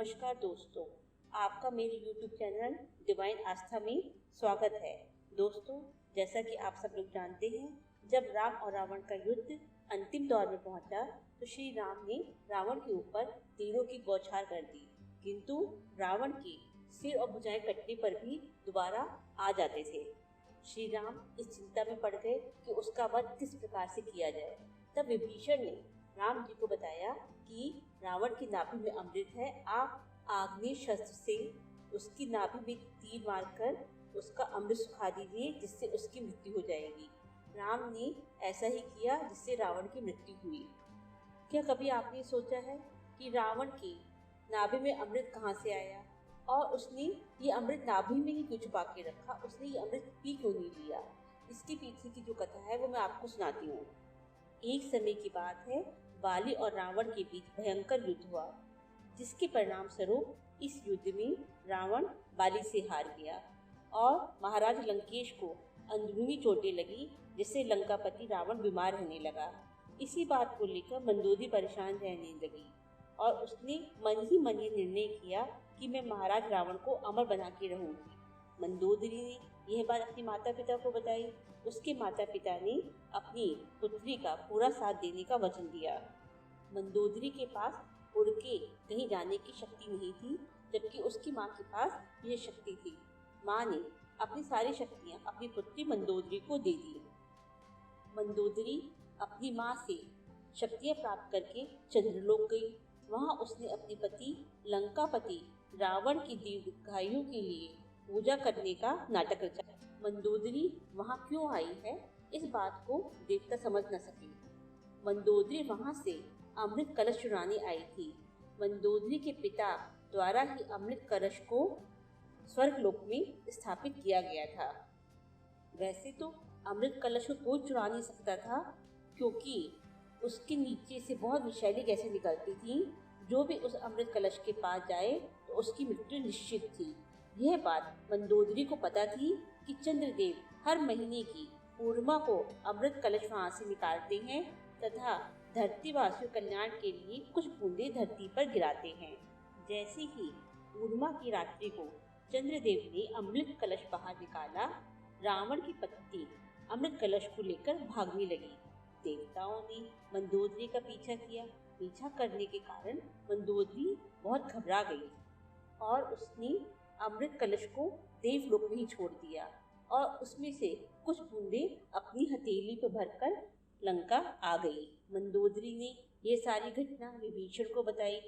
नमस्कार दोस्तों, आपका मेरे YouTube चैनल डिवाइन आस्था में स्वागत है। दोस्तों, जैसा कि आप सब लोग जानते हैं, जब राम और रावण का युद्ध अंतिम दौर में पहुंचा तो श्री राम ने रावण के ऊपर तीरों की बौछार कर दी, किंतु रावण के सिर और भुजाएं कटने पर भी दोबारा आ जाते थे। श्री राम इस चिंता में पड़ गए कि उसका वध किस प्रकार से किया जाए। तब विभीषण ने राम जी को बताया कि रावण की नाभि में अमृत है, आप आग्नेय शस्त्र से उसकी नाभि में तीर मारकर उसका अमृत सुखा दीजिए, जिससे उसकी मृत्यु हो जाएगी। राम ने ऐसा ही किया, जिससे रावण की मृत्यु हुई। क्या कभी आपने सोचा है कि रावण की नाभि में अमृत कहाँ से आया और उसने ये अमृत नाभि में ही क्यों छुपा के रखा? उसने ये अमृत पी क्यों नहीं लिया? इसके पीछे की जो कथा है वो मैं आपको सुनाती हूँ। एक समय की बात है, बाली और रावण के बीच भयंकर युद्ध हुआ, जिसके परिणाम स्वरूप इस युद्ध में रावण बाली से हार गया और महाराज लंकेश को अंदरूनी चोटें लगी, जिससे लंकापति रावण बीमार रहने लगा। इसी बात को लेकर मंदोदरी परेशान रहने लगी और उसने मन ही मन ये निर्णय किया कि मैं महाराज रावण को अमर बना के रहूंगी। मंदोदरी ने यह बात अपने माता पिता को बताई। उसके माता पिता ने अपनी पुत्री का पूरा साथ देने का वचन दिया। मंदोदरी के पास उड़ के कहीं जाने की शक्ति नहीं थी, जबकि उसकी माँ के पास यह शक्ति थी। माँ ने अपनी सारी शक्तियाँ अपनी पुत्री मंदोदरी को दे दी। मंदोदरी अपनी माँ से शक्तियाँ प्राप्त करके चंद्रलोक गई। वहाँ उसने अपने पति लंकापति रावण की दीर्घायु के लिए पूजा करने का नाटक रचा। मंदोदरी वहाँ क्यों आई है, इस बात को देवता समझ न सके। मंदोदरी वहाँ से अमृत कलश चुराने आई थी। मंदोदरी के पिता द्वारा ही अमृत कलश को स्वर्गलोक में स्थापित किया गया था। वैसे तो अमृत कलश को कोई चुरा नहीं सकता था, क्योंकि उसके नीचे से बहुत विषैली गैसें निकलती थी। जो भी उस अमृत कलश के पास जाए तो उसकी मृत्यु निश्चित थी। यह बात मंदोदरी को पता थी कि चंद्रदेव हर महीने की पूर्णिमा को अमृत कलश वहाँ से निकालते हैं तथा धरतीवासियों कल्याण के लिए कुछ बूंदे धरती पर गिराते हैं। जैसे ही पूर्णिमा की रात्रि को चंद्रदेव ने अमृत कलश बाहर निकाला, रावण की पत्नी अमृत कलश को लेकर भागने लगी। देवताओं ने मंदोदरी का पीछा किया। पीछा करने के कारण मंदोदरी बहुत घबरा गई और उसने अमृत कलश को देवलोक में ही छोड़ दिया और उसमें से कुछ बूंदे अपनी हथेली पर भरकर लंका आ गई। मंदोदरी ने यह सारी घटना विभीषण को बताई।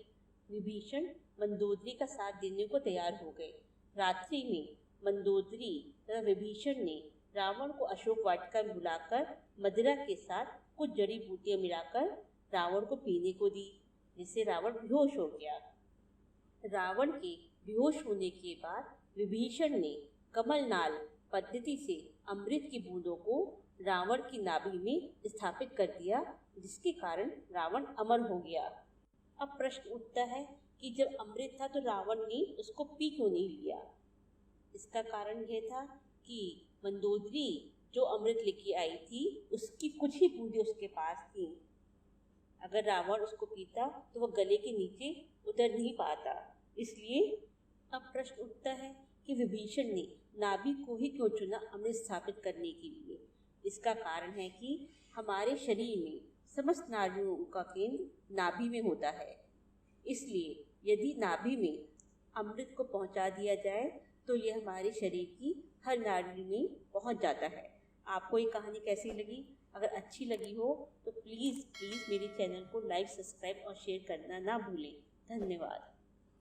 विभीषण मंदोदरी का साथ देने को तैयार हो गए। रात्रि में मंदोदरी तथा विभीषण ने रावण को अशोक वाटिका में बुलाकर मदिरा के साथ कुछ जड़ी बूटियां मिलाकर रावण को पीने को दी, जिससे रावण बेहोश हो गया। रावण के बेहोश होने के बाद विभीषण ने कमलनाल पद्धति से अमृत की बूंदों को रावण की नाभि में स्थापित कर दिया, जिसके कारण रावण अमर हो गया। अब प्रश्न उठता है कि जब अमृत था तो रावण ने उसको पी क्यों नहीं लिया? इसका कारण यह था कि मंदोदरी जो अमृत लेके आई थी उसकी कुछ ही बूंदें उसके पास थी। अगर रावण उसको पीता तो वह गले के नीचे उतर नहीं पाता। इसलिए अब प्रश्न उठता है कि विभीषण ने नाभि को ही क्यों चुना अमृत स्थापित करने के लिए? इसका कारण है कि हमारे शरीर में समस्त नाड़ियों का केंद्र नाभि में होता है। इसलिए यदि नाभि में अमृत को पहुंचा दिया जाए तो यह हमारे शरीर की हर नाड़ी में पहुंच जाता है। आपको ये कहानी कैसी लगी? अगर अच्छी लगी हो तो प्लीज़ मेरे चैनल को लाइक, सब्सक्राइब और शेयर करना ना भूलें। धन्यवाद।